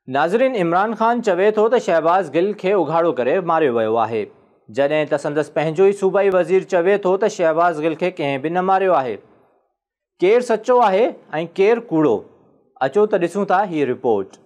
नाज़रीन, इमरान ख़ान चवे थो त शहबाज़ गिल खे उघाड़ो करे मारियो वियो आहे, जॾहिं त संदसि पंहिंजो ई सूबाई वज़ीर चवे थो त शहबाज़ गिल खे कंहिं बि न मारियो आहे। केरु सचो आहे ऐं केरु कूड़ो? अचो त ॾिसूं था हीअ रिपोर्ट।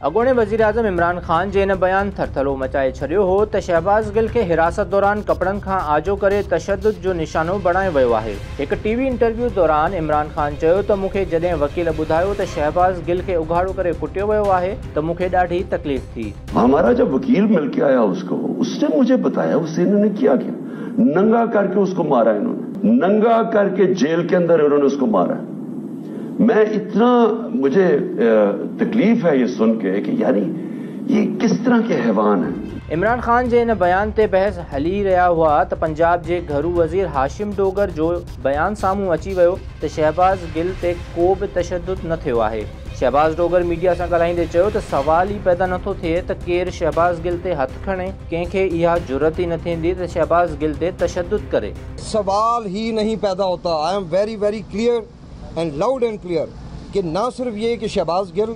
अॻूणे वज़ीर आज़म इमरान ख़ान जे इन बयान थरथलो मचाए छॾियो हो त शहबाज़ गिल खे हिरासत दौरान कपड़नि खां आजो करे तशद्दुद जो निशानो बणायो वियो आहे। हिकु टीवी इंटरव्यू दौरान इमरान ख़ान चयो त मूंखे जॾहिं वकील ॿुधायो त शहबाज़ गिल खे उघाड़ो करे कुटियो वियो आहे त मूंखे ॾाढी तकलीफ़ थी। हमारा जब वकील मिलके आया उसने मुझे बताया उससे इन्होंने किया क्या, नंगा करके उसको मारा, इन्होंने नंगा करके जेल के अंदर इन्होंने उसको मारा। मैं इतना मुझे तकलीफ है ये सुन के कि यानी ये किस तरह के हैवान हैं। इमरान ख़ान जे इन बयान ते बहस हली रहिया हुआ त पंजाब जे घरू वज़ीर हाशिम डोगर जो बयान साम्हूं अची वियो त शहबाज़ गिल ते को बि तशद्दुद न थियो आहे। शहबाज़ डोगर मीडिया सां ॻाल्हाईंदे चयो त सवाल ई पैदा नथो थिए त केरु शहबाज़ गिल ते हथ खणे, कंहिंखे इहा जुरत ई न थींदी त शहबाज़ गिल ते तशद्दुद करे। सवाल ही नहीं पैदा होता। I am very very clear and loud and clear कि ना सिर्फ ये कि शहबाज़ गिल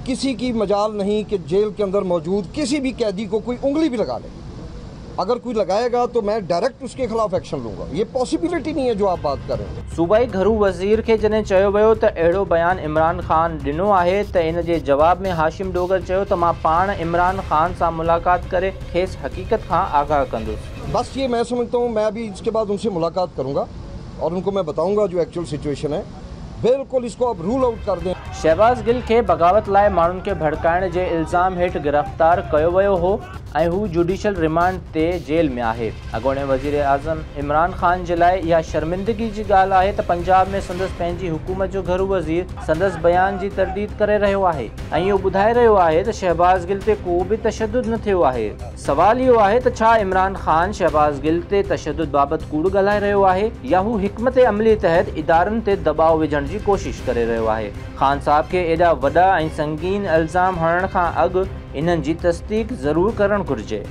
किसी की मजाल नहीं कि जेल के अंदर मौजूद किसी भी कैदी को कोई उंगली भी लगा ले, अगर कोई लगाएगा तो मैं डायरेक्ट उसके खिलाफ एक्शन लूंगा। ये पॉसिबिलिटी नहीं है जो आप बात कर रहे हैं। सूबाई घरू वज़ीर खे जॾहिं चयो वियो त अहिड़ो बयान इमरान ख़ान ॾिनो आहे त इन जे जवाब में हाशिम डोगर चयो त मां पाण इमरान ख़ान सां मुलाक़ात करे खेसि हक़ीक़त खां आगाह कंदुसि। बस ये मैं समझता हूँ, मैं अभी इसके बाद उनसे मुलाकात करूँगा और उनको मैं बताऊँगा जो एक्चुअल सिचुएशन है। बिल्कुल इसको अब रूल आउट कर दें। शहबाज़ गिल खे बग़ावत लाइ माण्हुनि खे भड़काइण जे इल्ज़ाम हेठि गिरफ़्तार कयो वियो हो ऐं हू जुडिशल रिमांड ते जेल में आहे। अॻूणे वज़ीर आज़म इमरान ख़ान जे लाइ इहा शर्मिंदगी जी ॻाल्हि आहे त पंजाब में संदसि पंहिंजी हुकूमत जो घरू वज़ीर संदसि बयान जी तरदीद करे रहियो आहे ऐं इहो ॿुधाए रहियो आहे त शहबाज़ गिल ते को बि तशद्दुद न थियो आहे। सवाल इहो आहे त छा इमरान ख़ान शहबाज़ गिल ते तशद्दुद बाबति कूड़ ॻाल्हाए रहियो आहे या हू हिकमत अमली तहत इदारनि ते दबाव विझण जी कोशिश करे रहियो आहे। ख़ान साहब खे एॾा वॾा ऐं संगीन इल्ज़ाम हणण खां अॻु इन्हनि जी तस्दीक ज़रूरु करणु घुरिजे।